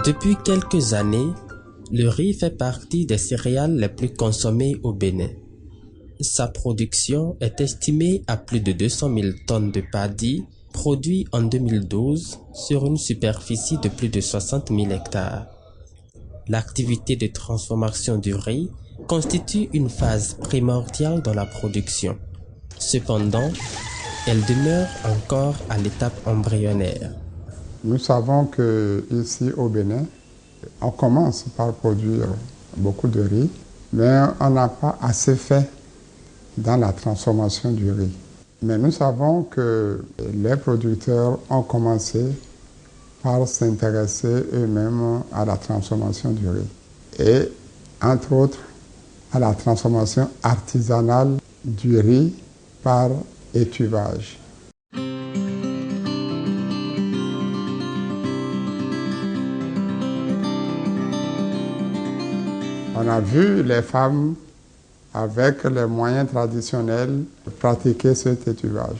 Depuis quelques années, le riz fait partie des céréales les plus consommées au Bénin. Sa production est estimée à plus de 200 000 tonnes de paddy produits en 2012 sur une superficie de plus de 60 000 hectares. L'activité de transformation du riz constitue une phase primordiale dans la production. Cependant, elle demeure encore à l'étape embryonnaire. Nous savons qu'ici au Bénin, on commence par produire beaucoup de riz, mais on n'a pas assez fait dans la transformation du riz. Mais nous savons que les producteurs ont commencé par s'intéresser eux-mêmes à la transformation du riz. Et entre autres, à la transformation artisanale du riz par étuvage. On a vu les femmes, avec les moyens traditionnels, pratiquer cet étuvage.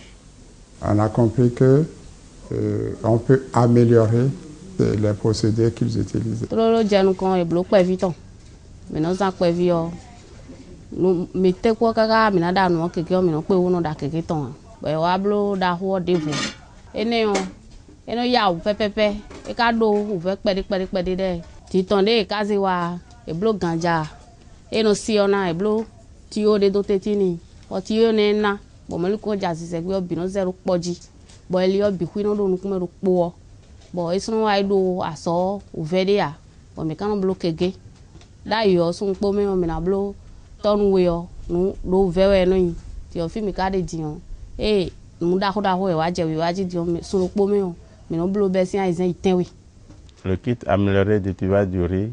On a compris qu'on peut améliorer les procédés qu'ils utilisaient. Eblo ganja eno siona eblo tio de dotetini o tio nena bo meli ko jasi se gbe obi no zero poji bo eli obi kwino do nukume ro po bo esun wa do aso uvede ya bo me kan blo kege da yo sun po me o me na blo tonu we yo nu do vewe no yin ti o fi mi ka de diyan mu da ho e wa je we wa ji di o me sun po me o me no blo be si aizen itenwe. Le kit amélioré d'étuvage du riz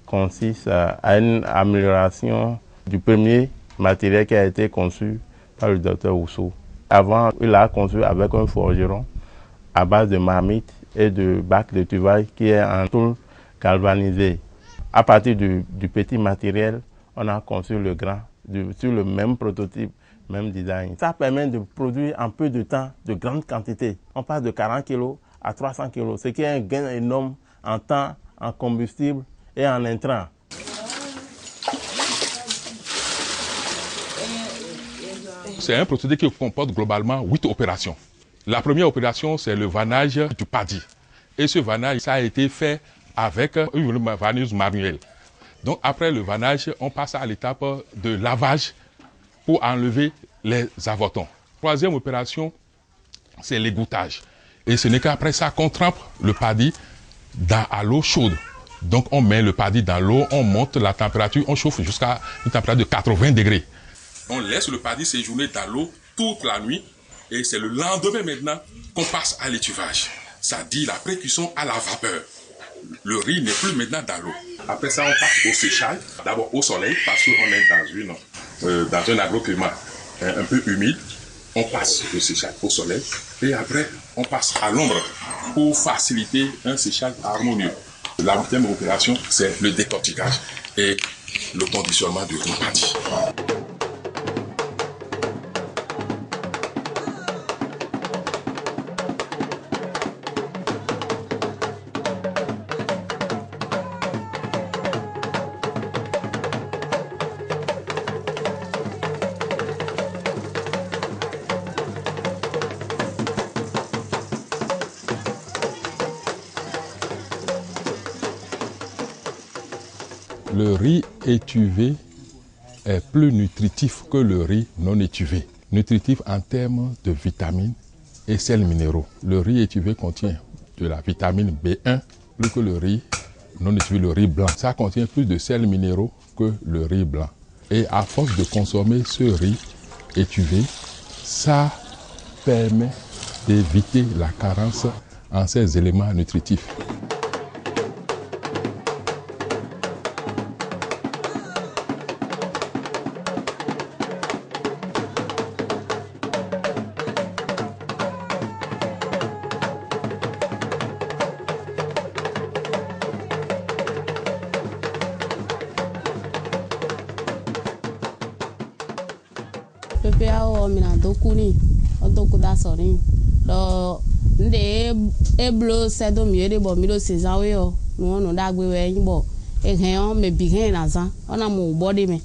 consiste à une amélioration du premier matériel qui a été conçu par le docteur Rousseau. Avant, il a conçu avec un forgeron à base de marmite et de bac de tuvage qui est en tôle galvanisé. À partir du petit matériel, on a conçu le grand sur le même prototype, même design. Ça permet de produire en peu de temps de grandes quantités. On passe de 40 kg à 300 kg, ce qui est un gain énorme en temps, en combustible et en intrants. C'est un procédé qui comporte globalement 8 opérations. La première opération, c'est le vannage du paddy. Et ce vannage, ça a été fait avec une vanneuse manuelle. Donc après le vannage, on passe à l'étape de lavage pour enlever les avortons. Troisième opération, c'est l'égouttage. Et ce n'est qu'après ça qu'on trempe le paddy à l'eau chaude. Donc on met le paddy dans l'eau, on monte la température, on chauffe jusqu'à une température de 80 degrés. On laisse le paddy séjourner dans l'eau toute la nuit et c'est le lendemain maintenant qu'on passe à l'étuvage. Ça dit la pré-cuisson à la vapeur. Le riz n'est plus maintenant dans l'eau. Après ça, on passe au séchage, d'abord au soleil parce qu'on est dans un agroclimat un peu humide. On passe le séchage au soleil et après on passe à l'ombre pour faciliter un séchage harmonieux. La deuxième opération, c'est le décortiquage et le conditionnement du riz paddy. Le riz étuvé est plus nutritif que le riz non étuvé. Nutritif en termes de vitamines et sels minéraux. Le riz étuvé contient de la vitamine B1 plus que le riz non étuvé, le riz blanc. Ça contient plus de sels minéraux que le riz blanc. Et à force de consommer ce riz étuvé, ça permet d'éviter la carence en ces éléments nutritifs. PPAO mina dokuni odoku da sori do nde eblo sedo miere bo mi do sezawe o no no da gbe we yin bo e hen on me bi hen na san ona mo body me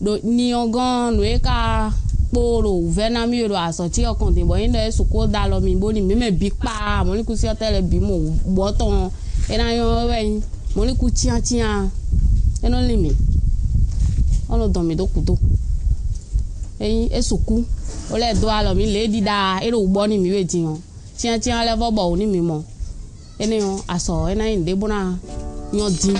do ni ogan no e ka poro vena mi ro aso ti okan de bo yin de su ko da lo mi bo ni me bi pa mo ni ku si otele bi mo bo ton e na yo we mo ni ku tia e no le mi ono do mi do kudo e su ku o le do alo mi le di da e ro bo ni mi we ti yan tia le vo bo ni mi mo e ni aso e na yin de bona yan din.